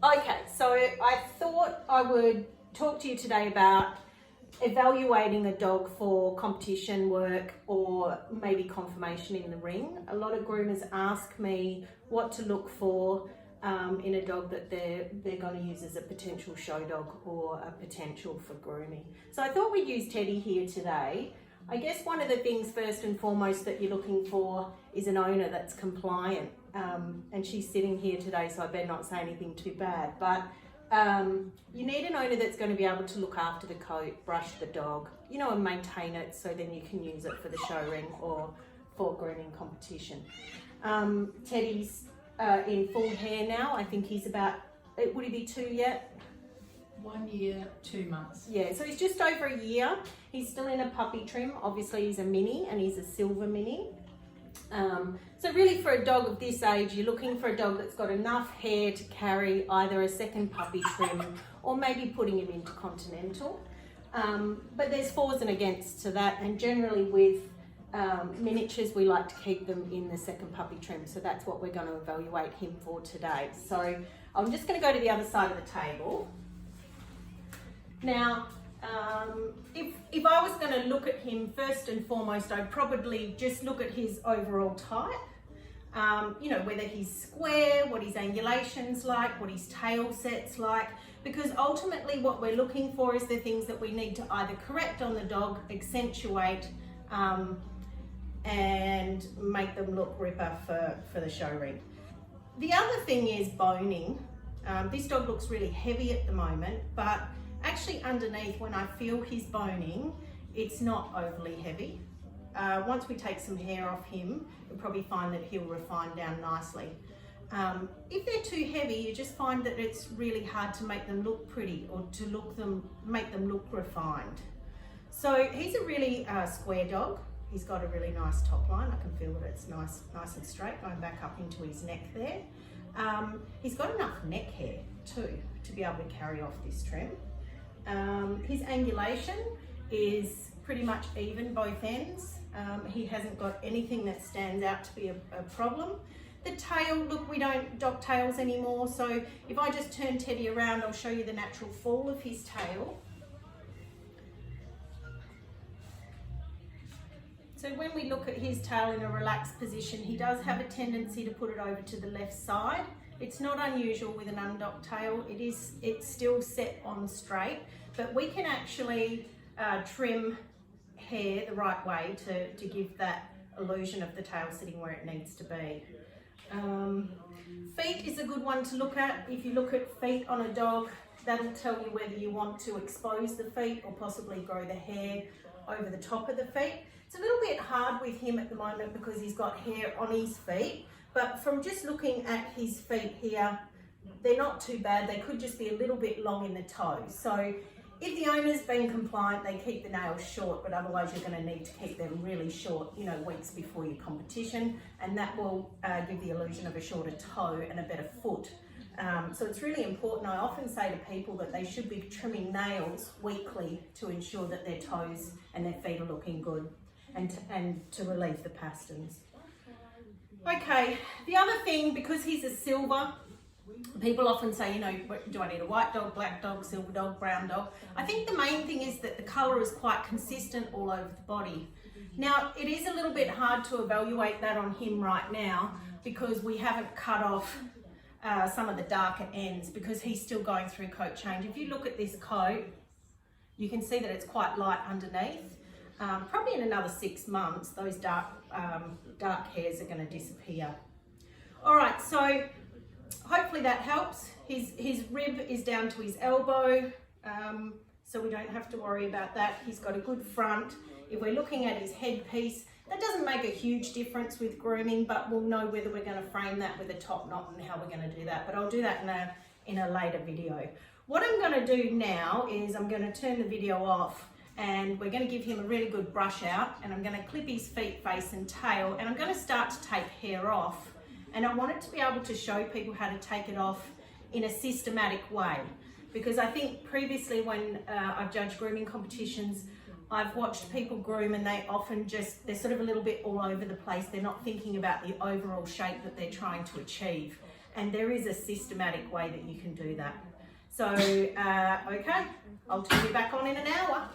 Okay, so I thought I would talk to you today about evaluating a dog for competition work or maybe conformation in the ring. A lot of groomers ask me what to look for in a dog that they're going to use as a potential show dog or a potential for grooming. So I thought we'd use Teddy here today. I guess one of the things first and foremost that you're looking for is an owner that's compliant. And she's sitting here today, so I better not say anything too bad. But you need an owner that's going to be able to look after the coat, brush the dog, you know, and maintain it so then you can use it for the show ring or for grooming competition. Teddy's in full hair now. I think he's about, would he be 2 yet? 1 year, 2 months. Yeah, so he's just over a year. He's still in a puppy trim. Obviously he's a mini and he's a silver mini. So really for a dog of this age, you're looking for a dog that's got enough hair to carry either a second puppy trim or maybe putting him into continental. But there's fors and against to that, and generally with miniatures we like to keep them in the second puppy trim, so that's what we're going to evaluate him for today. So I'm just going to go to the other side of the table. Now, if I was going to look at him first and foremost, I'd probably just look at his overall type. You know, whether he's square, what his angulation's like, what his tail set's like, because ultimately what we're looking for is the things that we need to either correct on the dog, accentuate, and make them look ripper for the show ring. The other thing is boning. This dog looks really heavy at the moment, but actually underneath, when I feel his boning, it's not overly heavy. Once we take some hair off him, you'll probably find that he'll refine down nicely. If they're too heavy, you just find that it's really hard to make them look pretty or to make them look refined. So he's a really square dog. He's got a really nice top line. I can feel that it's nice and straight going back up into his neck there. He's got enough neck hair too to be able to carry off this trim. His angulation is pretty much even both ends. He hasn't got anything that stands out to be a problem. The tail, look, we don't dock tails anymore, so if I just turn Teddy around, I'll show you the natural fall of his tail. So when we look at his tail in a relaxed position, he does have a tendency to put it over to the left side. It's not unusual with an undocked tail. It's still set on straight, but we can actually trim hair the right way to give that illusion of the tail sitting where it needs to be. Feet is a good one to look at. If you look at feet on a dog, that'll tell you whether you want to expose the feet or possibly grow the hair over the top of the feet. It's a little bit hard with him at the moment because he's got hair on his feet, but from just looking at his feet here, they're not too bad. They could just be a little bit long in the toes. So if the owner's been compliant, they keep the nails short, but otherwise you're going to need to keep them really short, you know, weeks before your competition, and that will give the illusion of a shorter toe and a better foot. So it's really important. I often say to people that they should be trimming nails weekly to ensure that their toes and their feet are looking good and to relieve the pastons. Okay, the other thing, because he's a silver, people often say, you know, do I need a white dog, black dog, silver dog, brown dog? I think the main thing is that the colour is quite consistent all over the body. Now, it is a little bit hard to evaluate that on him right now because we haven't cut off some of the darker ends because he's still going through coat change. If you look at this coat, you can see that it's quite light underneath. Probably in another 6 months, those dark hairs are going to disappear. All right, so hopefully that helps. His rib is down to his elbow, so we don't have to worry about that. He's got a good front. If we're looking at his headpiece, that doesn't make a huge difference with grooming, but we'll know whether we're going to frame that with a top knot and how we're going to do that. But I'll do that in a later video. What I'm going to do now is I'm going to turn the video off, and we're going to give him a really good brush out, and I'm going to clip his feet, face and tail, and I'm going to start to take hair off. And I wanted to be able to show people how to take it off in a systematic way, because I think previously when I've judged grooming competitions, I've watched people groom and they often they're sort of a little bit all over the place. They're not thinking about the overall shape that they're trying to achieve. and there is a systematic way that you can do that. So, okay, I'll turn you back on in an hour.